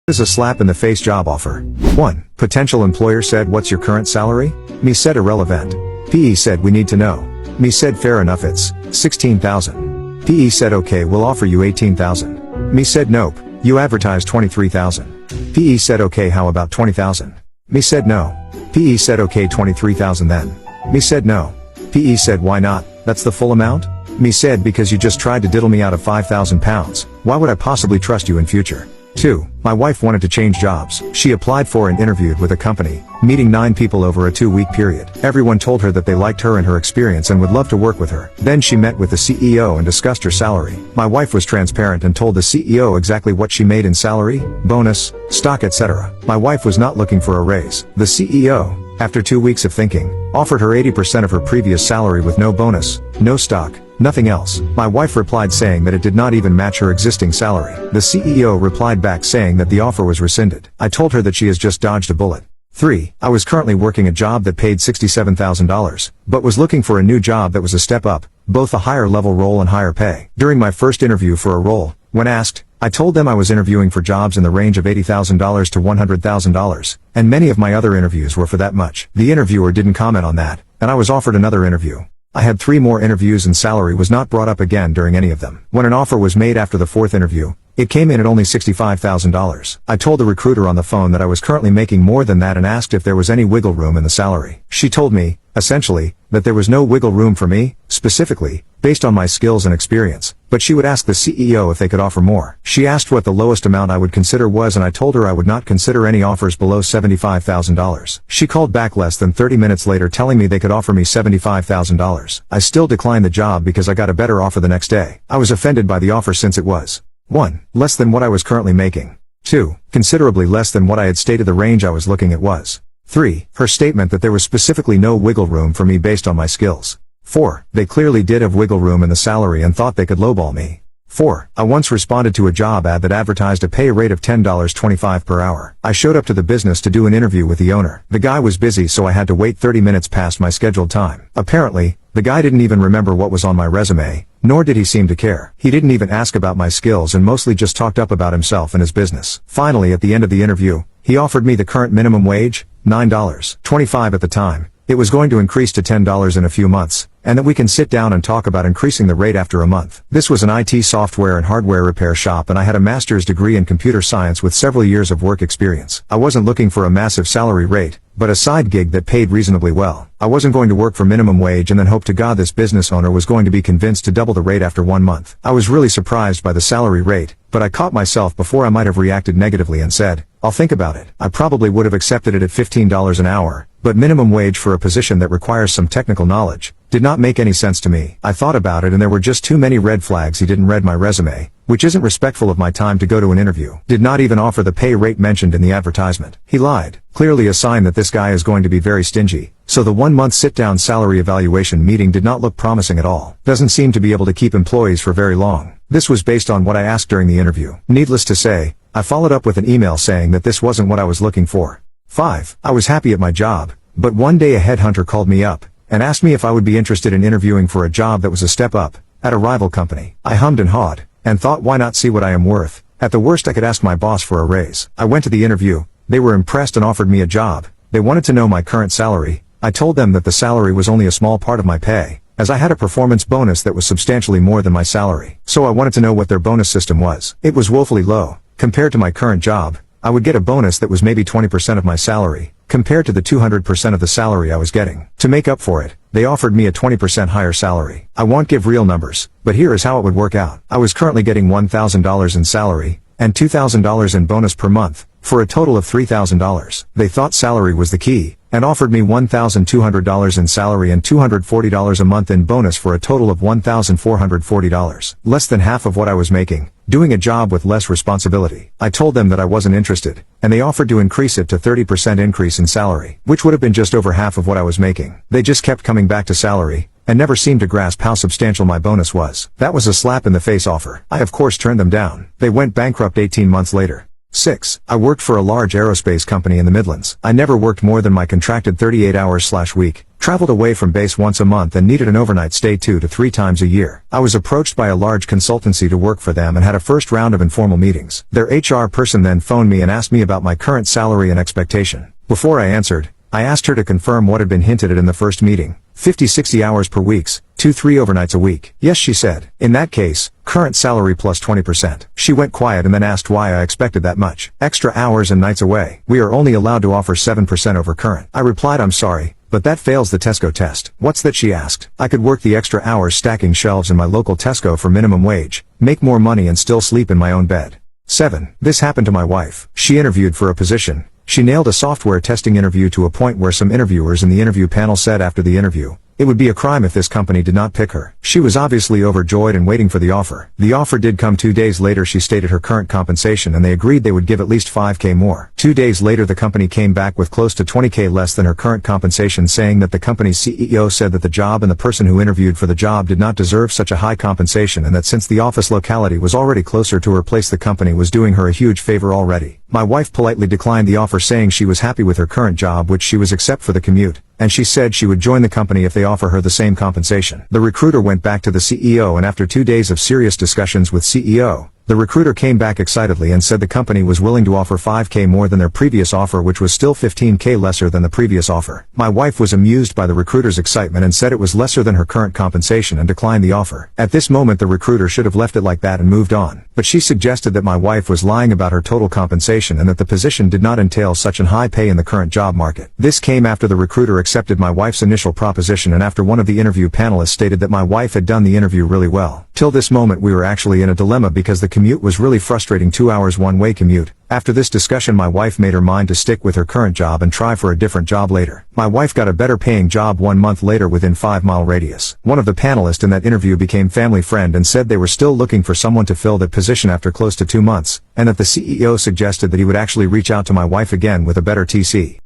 Is a slap in the face job offer. 1. Potential employer said, "What's your current salary?" Me said, "Irrelevant." PE said, "We need to know." Me said, "Fair enough, it's 16,000. PE said, "Okay, we'll offer you 18,000. Me said, "Nope, you advertised 23,000. PE said, "Okay, how about 20,000? Me said, "No." PE said, "Okay, 23,000 then." Me said, "No." PE said, "Why not? That's the full amount?" Me said, "Because you just tried to diddle me out of £5,000. Why would I possibly trust you in future?" 2. My wife wanted to change jobs. She applied for and interviewed with a company, meeting 9 people over a 2-week period. Everyone told her that they liked her and her experience and would love to work with her. Then she met with the CEO and discussed her salary. My wife was transparent and told the CEO exactly what she made in salary, bonus, stock, etc. My wife was not looking for a raise. The CEO, after 2 weeks of thinking, offered her 80% of her previous salary with no bonus, no stock, nothing else. My wife replied saying that it did not even match her existing salary. The CEO replied back saying that the offer was rescinded. I told her that she has just dodged a bullet. 3. I was currently working a job that paid $67,000, but was looking for a new job that was a step up, both a higher level role and higher pay. During my first interview for a role, when asked, I told them I was interviewing for jobs in the range of $80,000 to $100,000, and many of my other interviews were for that much. The interviewer didn't comment on that, and I was offered another interview. I had 3 more interviews and salary was not brought up again during any of them. When an offer was made after the 4th interview, it came in at only $65,000. I told the recruiter on the phone that I was currently making more than that and asked if there was any wiggle room in the salary. She told me, essentially, that there was no wiggle room for me, specifically, based on my skills and experience, but she would ask the CEO if they could offer more. She asked what the lowest amount I would consider was and I told her I would not consider any offers below $75,000. She called back less than 30 minutes later telling me they could offer me $75,000. I still declined the job because I got a better offer the next day. I was offended by the offer since it was 1. Less than what I was currently making. 2. Considerably less than what I had stated the range I was looking at was. 3. Her statement that there was specifically no wiggle room for me based on my skills. 4. They clearly did have wiggle room in the salary and thought they could lowball me. 4. I once responded to a job ad that advertised a pay rate of $10.25 per hour. I showed up to the business to do an interview with the owner. The guy was busy so I had to wait 30 minutes past my scheduled time. Apparently, the guy didn't even remember what was on my resume, nor did he seem to care. He didn't even ask about my skills and mostly just talked up about himself and his business. Finally, at the end of the interview, he offered me the current minimum wage, $9.25 at the time. It was going to increase to $10 in a few months, and that we can sit down and talk about increasing the rate after a month. This was an IT software and hardware repair shop and I had a master's degree in computer science with several years of work experience. I wasn't looking for a massive salary rate, but a side gig that paid reasonably well. I wasn't going to work for minimum wage and then hope to God this business owner was going to be convinced to double the rate after 1 month. I was really surprised by the salary rate, but I caught myself before I might have reacted negatively and said, "I'll think about it." I probably would have accepted it at $15 an hour, but minimum wage for a position that requires some technical knowledge did not make any sense to me. I thought about it and there were just too many red flags. He didn't read my resume, which isn't respectful of my time to go to an interview. Did not even offer the pay rate mentioned in the advertisement. He lied. Clearly a sign that this guy is going to be very stingy. So the 1-month sit-down salary evaluation meeting did not look promising at all. Doesn't seem to be able to keep employees for very long. This was based on what I asked during the interview. Needless to say, I followed up with an email saying that this wasn't what I was looking for. 5. I was happy at my job, but one day a headhunter called me up and asked me if I would be interested in interviewing for a job that was a step up at a rival company. I hummed and hawed and thought, why not see what I am worth? At the worst I could ask my boss for a raise. I went to the interview. They were impressed and offered me a job. They wanted to know my current salary. I told them that the salary was only a small part of my pay, as I had a performance bonus that was substantially more than my salary. So I wanted to know what their bonus system was. It was woefully low. Compared to my current job, I would get a bonus that was maybe 20% of my salary, compared to the 200% of the salary I was getting. To make up for it, they offered me a 20% higher salary. I won't give real numbers, but here is how it would work out. I was currently getting $1,000 in salary, and $2,000 in bonus per month, for a total of $3,000. They thought salary was the key, and offered me $1,200 in salary and $240 a month in bonus for a total of $1,440. Less than half of what I was making, doing a job with less responsibility. I told them that I wasn't interested, and they offered to increase it to 30% increase in salary, which would have been just over half of what I was making. They just kept coming back to salary, and never seemed to grasp how substantial my bonus was. That was a slap in the face offer. I of course turned them down. They went bankrupt 18 months later. 6. I worked for a large aerospace company in the Midlands. I never worked more than my contracted 38 hours/week, Traveled away from base once a month and needed an overnight stay 2 to 3 times a year. I was approached by a large consultancy to work for them and had a first round of informal meetings. Their HR person then phoned me and asked me about my current salary and expectation. Before I answered, I asked her to confirm what had been hinted at in the first meeting. 50-60 hours per week, 2-3 overnights a week. Yes, she said. In that case, current salary plus 20%. She went quiet and then asked why I expected that much. Extra hours and nights away. We are only allowed to offer 7% over current. I replied, I'm sorry, but that fails the Tesco test. What's that, she asked. I could work the extra hours stacking shelves in my local Tesco for minimum wage, make more money and still sleep in my own bed. 7. This happened to my wife. She interviewed for a position. She nailed a software testing interview to a point where some interviewers in the interview panel said after the interview, it would be a crime if this company did not pick her. She was obviously overjoyed and waiting for the offer. The offer did come 2 days later. She stated her current compensation and they agreed they would give at least 5K more. 2 days later the company came back with close to 20K less than her current compensation, saying that the company's CEO said that the job and the person who interviewed for the job did not deserve such a high compensation, and that since the office locality was already closer to her place the company was doing her a huge favor already. My wife politely declined the offer, saying she was happy with her current job, which she was, except for the commute, and she said she would join the company if they offer her the same compensation. The recruiter went back to the CEO, and after 2 days of serious discussions with CEO, the recruiter came back excitedly and said the company was willing to offer 5K more than their previous offer, which was still 15K lesser than the previous offer. My wife was amused by the recruiter's excitement and said it was lesser than her current compensation and declined the offer. At this moment the recruiter should have left it like that and moved on, but she suggested that my wife was lying about her total compensation and that the position did not entail such an high pay in the current job market. This came after the recruiter accepted my wife's initial proposition and after one of the interview panelists stated that my wife had done the interview really well. Till this moment we were actually in a dilemma because the commute was really frustrating, 2 hours one-way commute. After this discussion my wife made her mind to stick with her current job and try for a different job later. My wife got a better paying job 1 month later within 5-mile radius. One of the panelists in that interview became family friend and said they were still looking for someone to fill that position after close to 2 months, and that the CEO suggested that he would actually reach out to my wife again with a better TC.